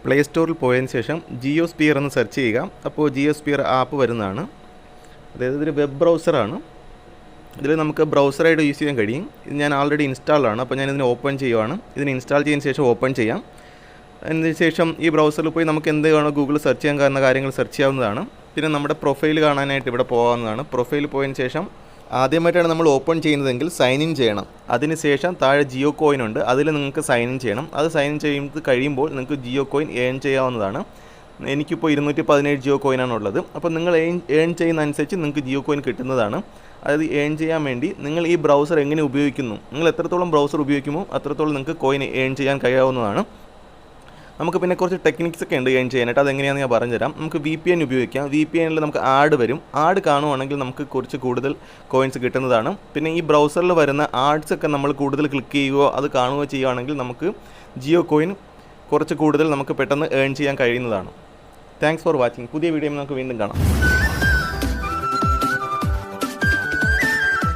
Play സ്റ്റോറിൽ പോയതിന് ശേഷം ജിയോസ്ഫിയർ എന്ന് സെർച്ച് ചെയ്യുക. അപ്പോൾ ജിയോസ്ഫിയർ ആപ്പ് വരുന്നതാണ്. അതായത് ഇതൊരു വെബ് ബ്രൗസറാണ്. ഇതിൽ നമുക്ക് ബ്രൗസറായിട്ട് യൂസ് ചെയ്യാൻ കഴിയും. ഇത് ഞാൻ ആൾറെഡി ഇൻസ്റ്റാളാണ്. അപ്പോൾ ഞാനിതിനെ ഓപ്പൺ ചെയ്യുവാണ്. ഇതിന് ഇൻസ്റ്റാൾ ചെയ്തതിന് ശേഷം ഓപ്പൺ ചെയ്യാം. അതിന് ശേഷം ഈ ബ്രൗസറിൽ പോയി നമുക്ക് എന്ത് വേണോ ഗൂഗിൾ സെർച്ച് ചെയ്യാൻ കാണുന്ന കാര്യങ്ങൾ സെർച്ച് ചെയ്യാവുന്നതാണ്. പിന്നെ നമ്മുടെ പ്രൊഫൈൽ കാണാനായിട്ട് ഇവിടെ പോകാവുന്നതാണ്. പ്രൊഫൈൽ പോയതിന് ശേഷം ആദ്യമായിട്ടാണ് നമ്മൾ ഓപ്പൺ ചെയ്യുന്നതെങ്കിൽ സൈൻ ഇൻ ചെയ്യണം. അതിനുശേഷം താഴെ ജിയോ കോയിൻ ഉണ്ട്, അതിൽ നിങ്ങൾക്ക് സൈൻ ഇൻ ചെയ്യണം. അത് സൈൻ ഇൻ ചെയ്യുന്നത് കഴിയുമ്പോൾ നിങ്ങൾക്ക് ജിയോ കോയിൻ ഏൺ ചെയ്യാവുന്നതാണ്. എനിക്കിപ്പോൾ 217 ജിയോ കോയിനാണുള്ളത്. അപ്പോൾ നിങ്ങൾ ഏൺ ചെയ്യുന്ന അനുസരിച്ച് നിങ്ങൾക്ക് ജിയോ കോയിൻ കിട്ടുന്നതാണ്. അതായത് ഏൺ ചെയ്യാൻ വേണ്ടി നിങ്ങൾ ഈ ബ്രൗസർ എങ്ങനെ ഉപയോഗിക്കുന്നു, നിങ്ങൾ എത്രത്തോളം ബ്രൗസർ ഉപയോഗിക്കുമോ അത്രത്തോളം നിങ്ങൾക്ക് കോയിൻ ഏൺ ചെയ്യാൻ കഴിയാവുന്നതാണ്. നമുക്ക് പിന്നെ കുറച്ച് ടെക്നിക്സ് ഒക്കെ ഉണ്ട് ഏൺ ചെയ്യാനായിട്ട്. അതെങ്ങനെയാണെന്ന് ഞാൻ പറഞ്ഞുതരാം. നമുക്ക് VPN ഉപയോഗിക്കാം. VPNൽ നമുക്ക് ആഡ് വരും. ആഡ് കാണുവാണെങ്കിൽ നമുക്ക് കുറച്ച് കൂടുതൽ കോയിൻസ് കിട്ടുന്നതാണ്. പിന്നെ ഈ ബ്രൗസറിൽ വരുന്ന ആഡ്സ് ഒക്കെ നമ്മൾ കൂടുതൽ ക്ലിക്ക് ചെയ്യുകയോ അത് കാണുകയോ ചെയ്യുകയാണെങ്കിൽ നമുക്ക് ജിയോ കോയിൻ കുറച്ച് കൂടുതൽ നമുക്ക് പെട്ടെന്ന് ഏൺ ചെയ്യാൻ കഴിയുന്നതാണ്. Thanks for watching. പുതിയ വീഡിയോയിൽ നമുക്ക് വീണ്ടും കാണാം.